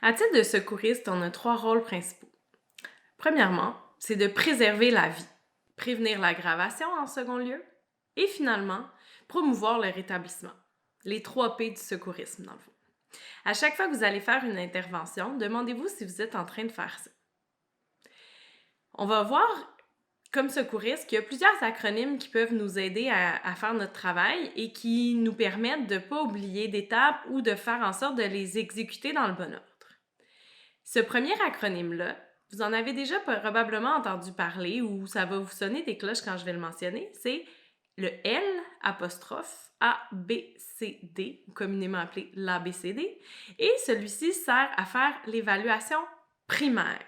À titre de secouriste, on a 3 rôles principaux. Premièrement, c'est de préserver la vie, prévenir l'aggravation en second lieu, et finalement, promouvoir le rétablissement. Les 3 P du secourisme, dans le fond. À chaque fois que vous allez faire une intervention, demandez-vous si vous êtes en train de faire ça. On va voir, comme secouriste, qu'il y a plusieurs acronymes qui peuvent nous aider à faire notre travail et qui nous permettent de ne pas oublier d'étapes ou de faire en sorte de les exécuter dans le bon ordre. Ce premier acronyme-là, vous en avez déjà probablement entendu parler ou ça va vous sonner des cloches quand je vais le mentionner, c'est le L apostrophe ABCD, communément appelé l'ABCD, et celui-ci sert à faire l'évaluation primaire.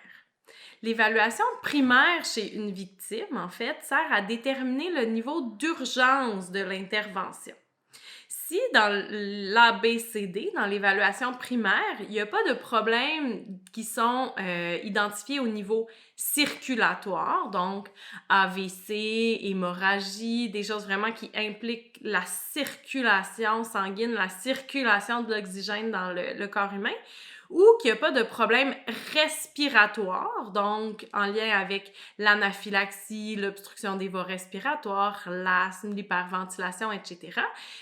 L'évaluation primaire chez une victime, en fait, sert à déterminer le niveau d'urgence de l'intervention. Si dans l'ABCD, dans l'évaluation primaire, il n'y a pas de problèmes qui sont identifiés au niveau circulatoire, donc AVC, hémorragie, des choses vraiment qui impliquent la circulation sanguine, la circulation de l'oxygène dans le corps humain, ou qu'il n'y a pas de problème respiratoire, donc en lien avec l'anaphylaxie, l'obstruction des voies respiratoires, l'asthme, l'hyperventilation, etc.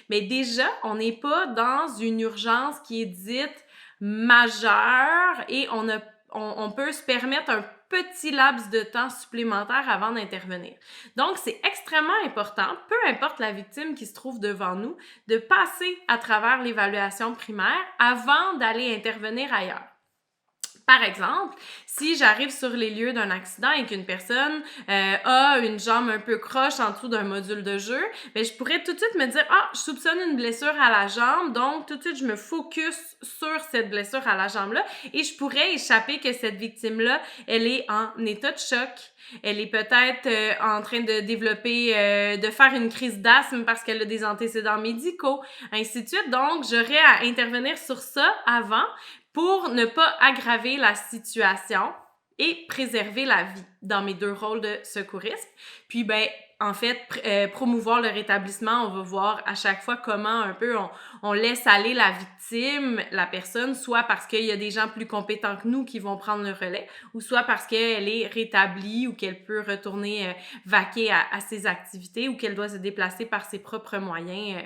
Mais déjà, on n'est pas dans une urgence qui est dite majeure et on peut se permettre un petit laps de temps supplémentaire avant d'intervenir. Donc, c'est extrêmement important, peu importe la victime qui se trouve devant nous, de passer à travers l'évaluation primaire avant d'aller intervenir ailleurs. Par exemple, si j'arrive sur les lieux d'un accident et qu'une personne a une jambe un peu croche en dessous d'un module de jeu, bien, je pourrais tout de suite me dire « Ah, je soupçonne une blessure à la jambe, donc tout de suite, je me focus sur cette blessure à la jambe-là et je pourrais échapper que cette victime-là, elle est en état de choc. Elle est peut-être en train de développer, de faire une crise d'asthme parce qu'elle a des antécédents médicaux, ainsi de suite. Donc, j'aurais à intervenir sur ça avant pour ne pas aggraver la situation et préserver la vie dans mes 2 rôles de secourisme. Puis, ben, en fait, promouvoir le rétablissement, on va voir à chaque fois comment un peu on laisse aller la victime, la personne, soit parce qu'il y a des gens plus compétents que nous qui vont prendre le relais, ou soit parce qu'elle est rétablie ou qu'elle peut retourner vaquer à ses activités ou qu'elle doit se déplacer par ses propres moyens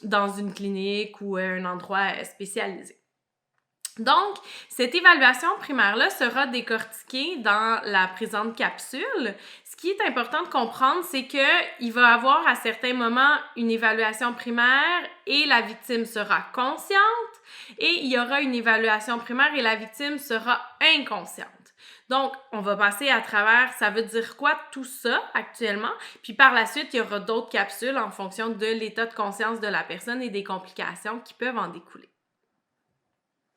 dans une clinique ou un endroit spécialisé. Donc, cette évaluation primaire-là sera décortiquée dans la présente capsule. Ce qui est important de comprendre, c'est qu'il va y avoir à certains moments une évaluation primaire et la victime sera consciente et il y aura une évaluation primaire et la victime sera inconsciente. Donc, on va passer à travers, ça veut dire quoi tout ça actuellement, puis par la suite, il y aura d'autres capsules en fonction de l'état de conscience de la personne et des complications qui peuvent en découler.